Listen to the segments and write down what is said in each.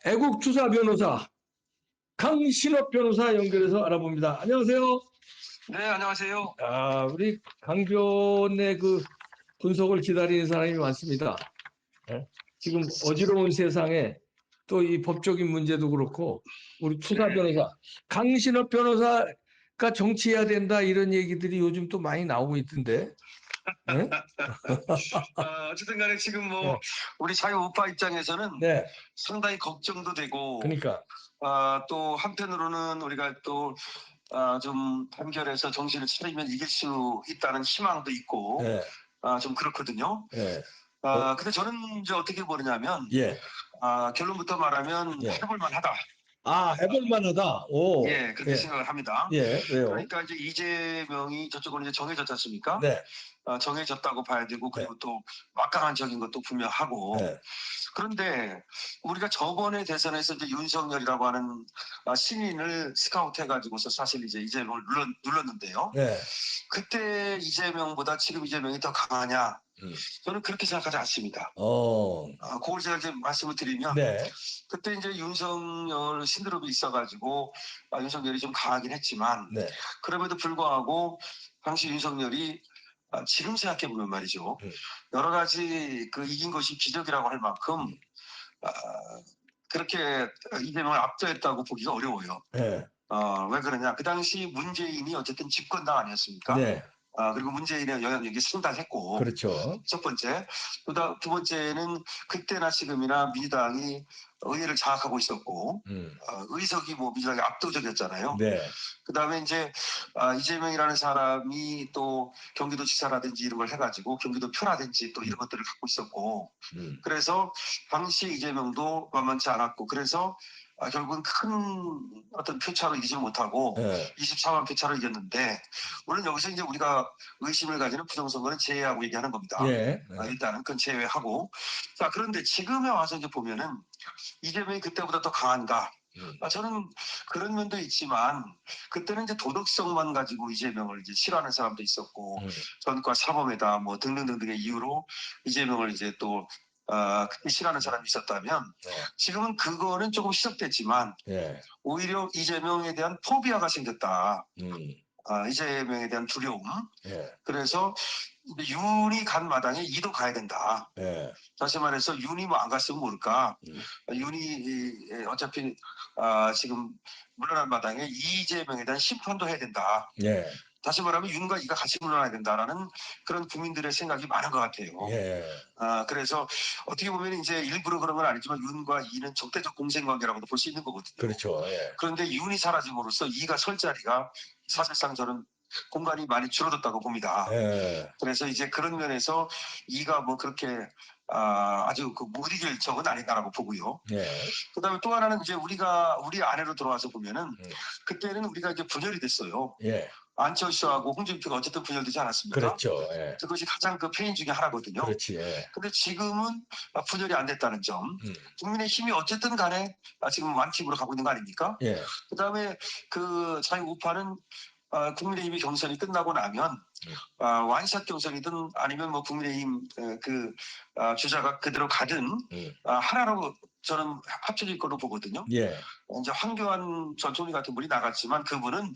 애국투사 변호사 강신업 변호사 연결해서 알아봅니다. 안녕하세요. 네, 안녕하세요. 우리 강변의 그 분석을 기다리는 사람이 많습니다. 예? 지금 어지러운 세상에 또 이 법적인 문제도 그렇고 우리 투사 변호사 강신업 변호사가 정치해야 된다 이런 얘기들이 요즘 또 많이 나오고 있던데. 예? 어쨌든 간에 지금 네. 우리 자유우파 입장에서는 네. 상당히 걱정도 되고, 그러니까 또 한편으로는 우리가 또, 좀 단결해서 정신을 차리면 이길 수 있다는 희망도 있고, 네. 좀 그렇거든요. 네. 근데 저는 이제 어떻게 보느냐면, 예. 결론부터 말하면 예. 해볼만 하다. 해볼 만하다. 오. 예, 그렇게 예. 생각을 합니다. 예. 왜요? 그러니까 이제 이재명이 저쪽으로 이제 정해졌지 않습니까? 네. 정해졌다고 봐야 되고, 그리고 네. 또 막강한적인 것도 분명하고, 네. 그런데 우리가 저번에 대선에서 이제 윤석열이라고 하는 신인을 스카우트해가지고서 사실 이제 이재명을 눌렀는데요. 네. 그때 이재명보다 지금 이재명이 더 강하냐? 음. 저는 그렇게 생각하지 않습니다. 어. 그걸 제가 이제 말씀을 드리면, 네. 그때 이제 윤석열 신드롬이 있어가지고 윤석열이 좀 강하긴 했지만, 네. 그럼에도 불구하고 당시 윤석열이 지금 생각해보면 말이죠. 여러 가지 그 이긴 것이 기적이라고 할 만큼 아, 그렇게 이재명을 압도했다고 보기가 어려워요. 네. 왜 그러냐? 그 당시 문재인이 어쨌든 집권당 아니었습니까? 네. 그리고 문재인의 영향력이 상당했고, 그렇죠. 첫 번째. 두 번째는 그때나 지금이나 민주당이 의회를 장악하고 있었고, 의석이 민주당이 압도적이었잖아요. 네. 그 다음에 이제 이재명이라는 사람이 또 경기도지사라든지 이런 걸 해가지고 경기도 표라든지 또 이런 것들을 갖고 있었고, 그래서 당시 이재명도 만만치 않았고, 그래서 결국은 큰 어떤 표차로 이기지 못하고 네. 24만 표차로 이겼는데, 물론 여기서 이제 우리가 의심을 가지는 부정선거는 제외하고 얘기하는 겁니다. 예. 일단은 그건 제외하고. 자, 그런데 지금에 와서 이제 보면은 이재명이 그때보다 더 강한가? 저는 그런 면도 있지만, 그때는 이제 도덕성만 가지고 이재명을 이제 싫어하는 사람도 있었고, 전과 사범에다 등등등등의 이유로 이재명을 이제 또 그때 싫어하는 사람이 있었다면, 네. 지금은 그거는 조금 시작됐지만, 예. 오히려 이재명에 대한 포비아가 생겼다. 음. 이재명에 대한 두려움. 예. 그래서 윤이 간 마당에 이도 가야 된다. 예. 다시 말해서 윤이 안 갔으면 모를까. 윤이 어차피 지금 물러난 마당에 이재명에 대한 심판도 해야 된다. 예. 다시 말하면 윤과 이가 같이 물러나야 된다라는 그런 국민들의 생각이 많은 것 같아요. 예. 그래서 어떻게 보면 이제 일부러 그런 건 아니지만 윤과 이는 적대적 공생관계라고도 볼 수 있는 거거든요. 그렇죠. 예. 그런데 윤이 사라짐으로써 이가 설 자리가 사실상 저는 공간이 많이 줄어들었다고 봅니다. 예. 그래서 이제 그런 면에서 이가 그렇게 아주 못 이길 적은 아니다라고 보고요. 예. 그다음에 또 하나는 이제 우리 안으로 들어와서 보면은 그때는 우리가 이제 분열이 됐어요. 예. 안철수하고 홍준표가 어쨌든 분열되지 않았습니까? 그렇죠. 예. 그것이 가장 페인 중에 하나거든요. 그렇지. 예. 근데 지금은 분열이 안 됐다는 점. 국민의힘이 어쨌든 간에 지금 완팀으로 가고 있는 거 아닙니까? 예. 그다음에 그 자유우파는 국민의힘이 경선이 끝나고 나면 완샷 경선이든 아니면 국민의힘 주자가 그대로 가든 하나로 저는 합쳐질 거로 보거든요. 예. 이제 황교안 전 총리 같은 분이 나갔지만 그분은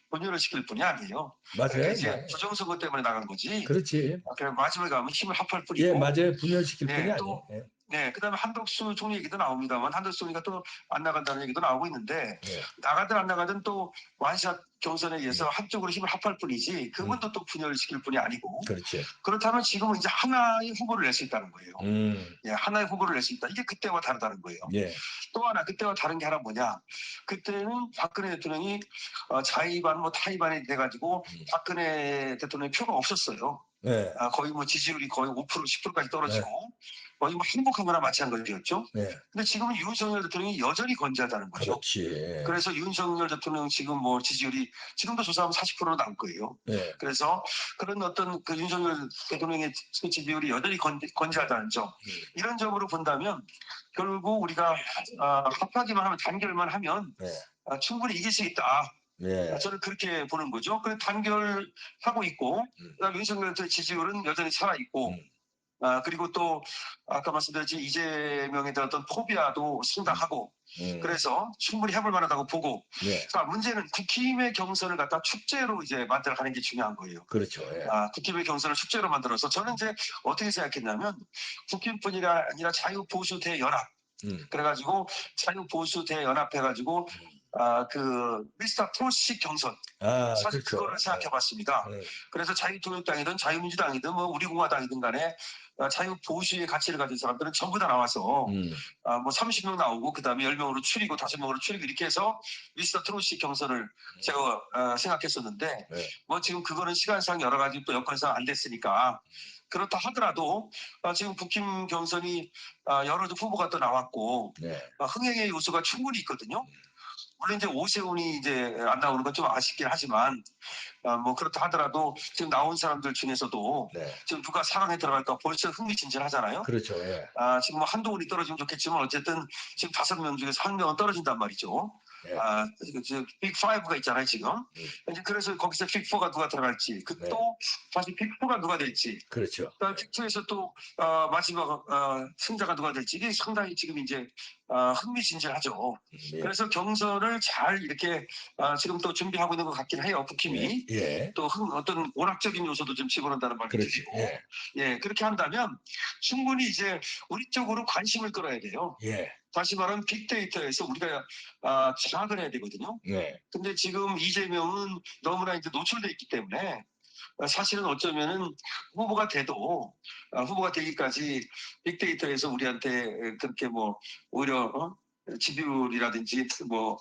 분열을 시킬 분이 아니에요. 맞아요. 이제 부정선거 때문에 나간 거지. 그렇지. 그냥 마지막에 가면 힘을 합할 뿐이고. 예, 맞아요. 분열시킬 네, 뿐이 또 아니에요. 예. 네, 그다음에 한덕수 총리 얘기도 나옵니다만 한덕수 총리가 또 안 나간다는 얘기도 나오고 있는데, 예. 나가든 안 나가든 또 완샷 경선에 의해서 한쪽으로 힘을 합할 뿐이지 그분도 또 분열을 시킬 뿐이 아니고. 그렇지. 그렇다면 지금은 이제 하나의 후보를 낼 수 있다는 거예요. 음. 예, 하나의 후보를 낼 수 있다. 이게 그때와 다르다는 거예요. 예. 또 하나 그때와 다른 게 하나 뭐냐? 그때는 박근혜 대통령이 자의반 타의반이 돼가지고 박근혜 대통령의 표가 없었어요. 예. 거의 지지율이 거의 5% 10%까지 떨어지고 거의 행복한 거나 마찬가지였죠. 예. 근데 지금은 윤석열 대통령이 여전히 건재하다는 거죠. 그렇지. 그래서 윤석열 대통령 지금 지지율이 지금도 조사하면 40%로 나올 거예요. 예. 그래서 그런 어떤 그 윤석열 대통령의 지지율이 여전히 건재하다는 점, 이런 점으로 본다면 결국 우리가 합하기만 하면 단결만 하면 충분히 이길 수 있다. 예. 저는 그렇게 보는 거죠. 그래서 단결하고 있고, 그다음에 윤석열 지지율은 여전히 살아 있고, 그리고 또 아까 말씀드렸지 이재명에 대한 어떤 포비아도 상당하고 그래서 충분히 해볼 만하다고 보고 예. 자 문제는 국힘의 경선을 갖다 축제로 이제 만들어가는 게 중요한 거예요. 그렇죠. 예. 국힘의 경선을 축제로 만들어서 저는 이제 어떻게 생각했냐면 국힘뿐이 아니라 자유보수 대연합 그래가지고 자유보수 대연합해가지고 그 미스터 트롯식 경선 사실 그렇죠. 그거를 생각해봤습니다. 그래서 자유통일당이든 자유민주당이든 뭐 우리공화당이든 간에 자유보수의 가치를 가진 사람들은 전부 다 나와서 뭐 30명 나오고 그 다음에 10명으로 줄이고 5명으로 줄이고 이렇게 해서 미스터 트롯식 경선을 제가 생각했었는데 뭐 지금 그거는 시간상 여러 가지 또 여건상 안 됐으니까 그렇다 하더라도 지금 국힘 경선이 여러 후보가 또 나왔고 흥행의 요소가 충분히 있거든요. 물론 이제 오세훈이 이제 안 나오는 건 좀 아쉽긴 하지만 뭐 그렇다 하더라도 지금 나온 사람들 중에서도 지금 누가 4강에 들어갈까 벌써 흥미진진하잖아요. 그렇죠. 예. 지금 뭐 한동훈이 떨어지면 좋겠지만 어쨌든 지금 5명 중에서 1명은 떨어진단 말이죠. 빅5가 있잖아요 지금. 이제 그래서 거기서 빅4가 누가 들어갈지 또 다시 빅4가 누가 될지 그렇죠. 빅2에서 또 마지막 승자가 누가 될지 이게 상당히 지금 이제 흥미진진하죠. 그래서 경선을 잘 이렇게 지금 또 준비하고 있는 것 같긴 해요. 국힘이 또 어떤 오락적인 요소도 좀 집어넣는다는 말도 드리고 그렇게 한다면 충분히 이제 우리 쪽으로 관심을 끌어야 돼요. 다시 말하면 빅데이터에서 우리가 장악을 해야 되거든요. 근데 지금 이재명은 너무나 이제 노출돼 있기 때문에 사실은 어쩌면은 후보가 돼도 후보가 되기까지 빅데이터에서 우리한테 그렇게 뭐 오히려 지지율이라든지 뭐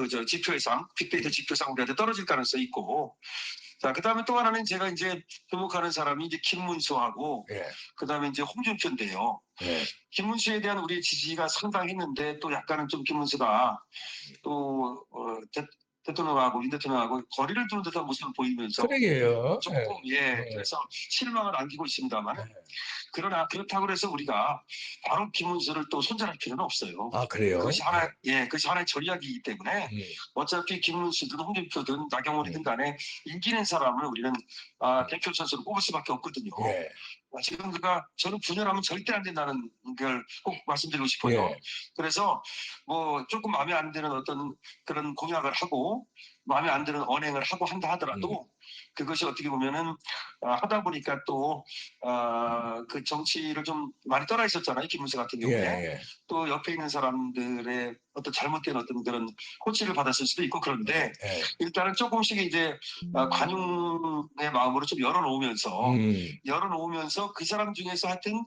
저 지표상 빅데이터 지표상 우리한테 떨어질 가능성이 있고 자 그다음에 또 하나는 제가 이제 주목하는 사람이 이제 김문수하고 그다음에 이제 홍준표인데요. 김문수에 대한 우리의 지지가 상당했는데 또 약간은 좀 김문수가 또 대통령하고 윤 대통령하고 거리를 두는 듯한 모습을 보이면서 그러게요. 조금 그래서 실망을 안기고 있습니다만 그러나 그렇다고 해서 우리가 바로 김문수를 또 손절할 필요는 없어요. 그래요? 그것이 하나의 전략이기 때문에 어차피 김문수든 홍준표든 나경원이든 간에 인기 낸 사람을 우리는 대표 선수로 뽑을 수밖에 없거든요. 지금 저는 분열하면 절대 안 된다는 걸 꼭 말씀드리고 싶어요. 그래서 뭐 조금 마음에 안 드는 어떤 그런 공약을 하고 마음에 안 드는 언행을 하고 한다 하더라도 그것이 어떻게 보면은 하다 보니까 또 그 정치를 좀 많이 떠나 있었잖아요. 김문수 같은 경우에 또 옆에 있는 사람들의 어떤 잘못된 어떤 그런 코치를 받았을 수도 있고 그런데 일단은 조금씩 이제 관용의 마음으로 좀 열어놓으면서 그 사람 중에서 하여튼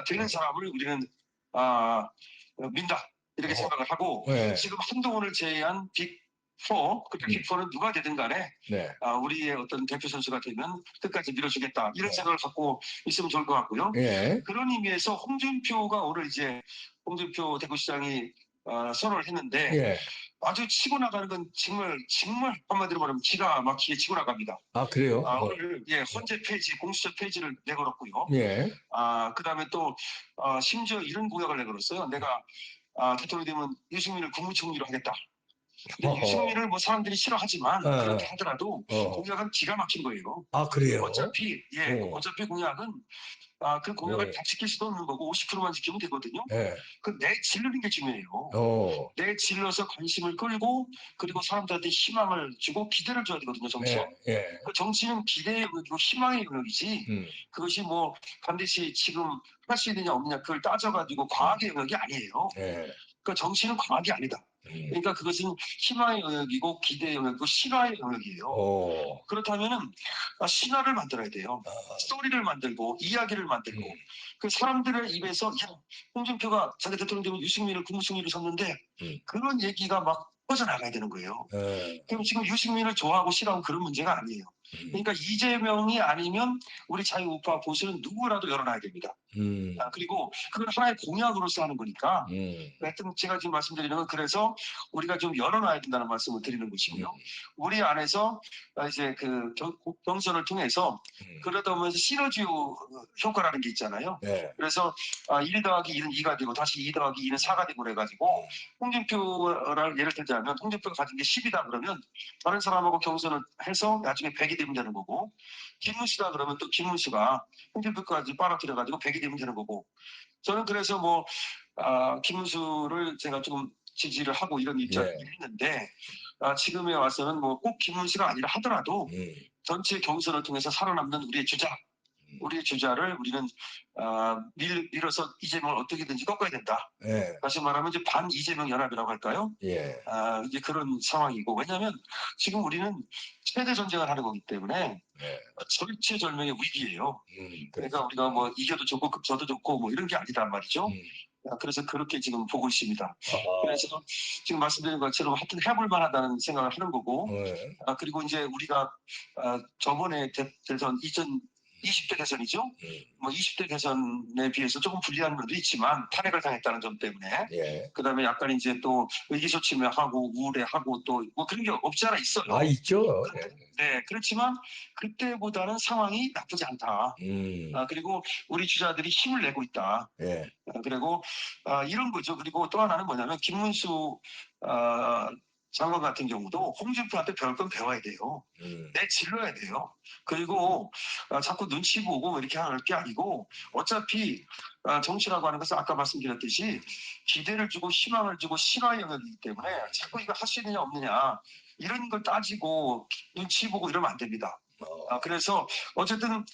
되는 사람을 우리는 민다 이렇게 생각을 하고 지금 한동훈을 제외한 빅4 그 빅4는 누가 되든 간에 우리의 어떤 대표 선수가 되면 끝까지 밀어주겠다 이런 생각을 갖고 있으면 좋을 것 같고요. 그런 의미에서 홍준표가 오늘 이제 홍준표 대구시장이 선언을 했는데 아주 치고 나가는 건 정말 한마디로 말하면 기가 막히게 치고 나갑니다. 그래요? 오늘 헌재 페이지 공수처 페이지를 내걸었고요. 그다음에 또 심지어 이런 공약을 내걸었어요. 내가 대통령이 되면 유승민을 국무총리로 하겠다. 근데 유승민을 뭐 사람들이 싫어하지만 그렇게 하더라도 공약은 기가 막힌 거예요. 그래요? 어차피 공약은 그 공약을 다 지킬 수도 없는 거고 50%만 지키면 되거든요. 그 내질르는 게 중요해요. 내질러서 관심을 끌고 그리고 사람들한테 희망을 주고 기대를 줘야 되거든요. 정치는. 그 정치는 기대의 영역이고 희망의 영역이지 그것이 뭐 반드시 지금 할 수 있느냐 없느냐 그걸 따져가지고 과학의 영역이 아니에요. 그러니까 정치는 과학이 아니다. 그러니까 그것은 희망의 영역이고 기대의 영역이고 신화의 영역이에요. 그렇다면은 신화를 만들어야 돼요. 스토리를 만들고 이야기를 만들고 그 사람들의 입에서 홍준표가 자기 대통령 되면 유승민을 국무총리로 섰는데 그런 얘기가 막 퍼져나가야 되는 거예요. 그럼 지금 유승민을 좋아하고 싫어하고 그런 문제가 아니에요. 그러니까 이재명이 아니면 우리 자유우파 보수는 누구라도 열어놔야 됩니다. 그리고 그건 하나의 공약으로서 하는 거니까 하여튼 제가 지금 말씀드리는 건 그래서 우리가 좀 열어놔야 된다는 말씀을 드리는 것이고요. 우리 안에서 이제 그 경선을 통해서 그러다 보면서 시너지 효과라는 게 있잖아요. 그래서 1 더하기 2는 2가 되고 다시 2 더하기 2는 4가 되고 그래가지고 홍준표를 예를 들자면 뭐냐면 홍준표가 가진 게 10이다 그러면 다른 사람하고 경선을 해서 나중에 100이 되면 되는 거고, 김문수다 그러면 또 김문수가 홍준표까지 빨아들여가지고 100이 되면 되는 거고. 저는 그래서 뭐 김문수를 제가 좀 지지를 하고 이런 입장을 예. 했는데, 지금에 와서는 뭐 꼭 김문수가 아니라 하더라도 전체 경선을 통해서 살아남는 우리의 주자를 우리는 밀어서 이재명을 어떻게든지 꺾어야 된다. 예. 다시 말하면 이제 반 이재명 연합이라고 할까요? 예. 이제 그런 상황이고, 왜냐하면 지금 우리는 최대 전쟁을 하는 거기 때문에 예. 절체절명의 위기예요. 그러니까 그렇죠. 우리가 뭐 이겨도 좋고 져도 좋고 뭐 이런 게 아니란 말이죠. 그래서 그렇게 지금 보고 있습니다. 그래서 지금 말씀드린 것처럼 하여튼 해볼 만하다는 생각을 하는 거고, 예. 그리고 이제 우리가 저번에 대선 20대 대선이죠. 뭐 20대 대선에 비해서 조금 불리한 면도 있지만 탄핵을 당했다는 점 때문에, 예. 그다음에 약간 이제 또 의기소침해하고 우울해하고 또 뭐 그런 게 없지 않아 있어요. 있죠. 네, 그렇지만 그때보다는 상황이 나쁘지 않다. 그리고 우리 주자들이 힘을 내고 있다. 예. 그리고 이런 거죠. 그리고 또 하나는 뭐냐면 김문수 장관 같은 경우도 홍준표한테 배울 건 배워야 돼요. 내질러야 돼요. 그리고 자꾸 눈치 보고 이렇게 할 게 아니고, 어차피 정치라고 하는 것은 아까 말씀드렸듯이 기대를 주고 희망을 주고 신화 영역이기 때문에 자꾸 이거 할 수 있느냐 없느냐 이런 걸 따지고 눈치 보고 이러면 안 됩니다. 그래서 어쨌든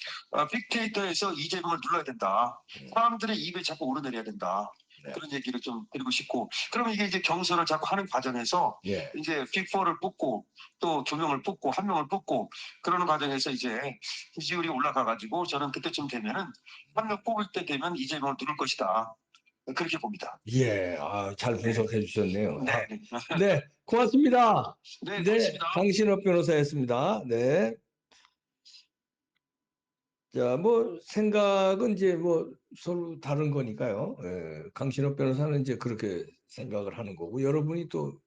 빅데이터에서 이재명을 눌러야 된다. 사람들의 입에 자꾸 오르내려야 된다. 네. 그런 얘기를 좀 드리고 싶고, 그러면 이게 이제 경선을 자꾸 하는 과정에서 예. 이제 빅4를 뽑고 또 2명을 뽑고 1명을 뽑고 그러는 과정에서 이제 지지율이 올라가가지고, 저는 그때쯤 되면은 1명 뽑을 때 되면 이재명을 누를 것이다. 그렇게 봅니다. 예. 잘 분석해 주셨네요. 네. 네. 고맙습니다. 네, 네. 고맙습니다. 강신업 변호사였습니다. 네. 자, 뭐 생각은 이제 뭐 서로 다른 거니까요. 강신업 변호사는 이제 그렇게 생각을 하는 거고, 여러분이 또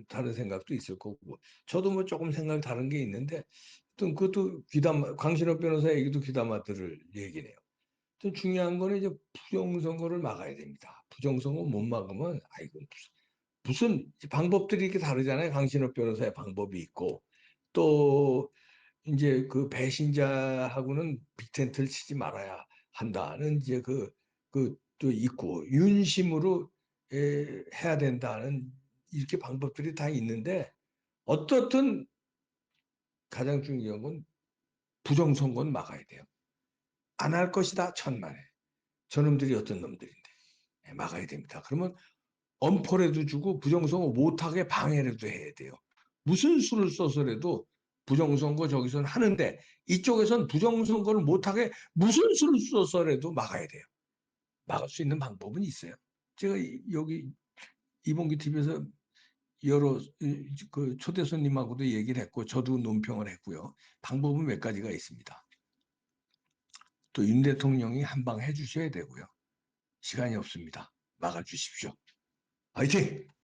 다른 생각도 있을 거고, 저도 뭐 조금 생각이 다른 게 있는데, 또 그것도 강신업 변호사 얘기도 귀담아 들을 얘기네요. 또 중요한 거는 이제 부정선거를 막아야 됩니다. 부정선거 못 막으면 아이고 무슨 방법들이 이렇게 다르잖아요. 강신업 변호사의 방법이 있고, 또 이제 그 배신자하고는 빅텐트를 치지 말아야 한다는 이제 또 있고, 윤심으로 해야 된다는 이렇게 방법들이 다 있는데, 어떻든 가장 중요한 건 부정선거는 막아야 돼요. 안 할 것이다 천만에. 저놈들이 어떤 놈들인데 막아야 됩니다. 그러면 엄포라도 주고 부정선거 못하게 방해라도 해야 돼요. 무슨 수를 써서라도 부정선거 저기서는 하는데, 이쪽에선 부정선거를 못하게 무슨 수를 써서라도 막아야 돼요. 막을 수 있는 방법은 있어요. 제가 여기 이봉기 TV에서 여러 그 초대 손님하고도 얘기를 했고, 저도 논평을 했고요. 방법은 몇 가지가 있습니다. 또 윤 대통령이 한 방 해주셔야 되고요. 시간이 없습니다. 막아주십시오. 화이팅!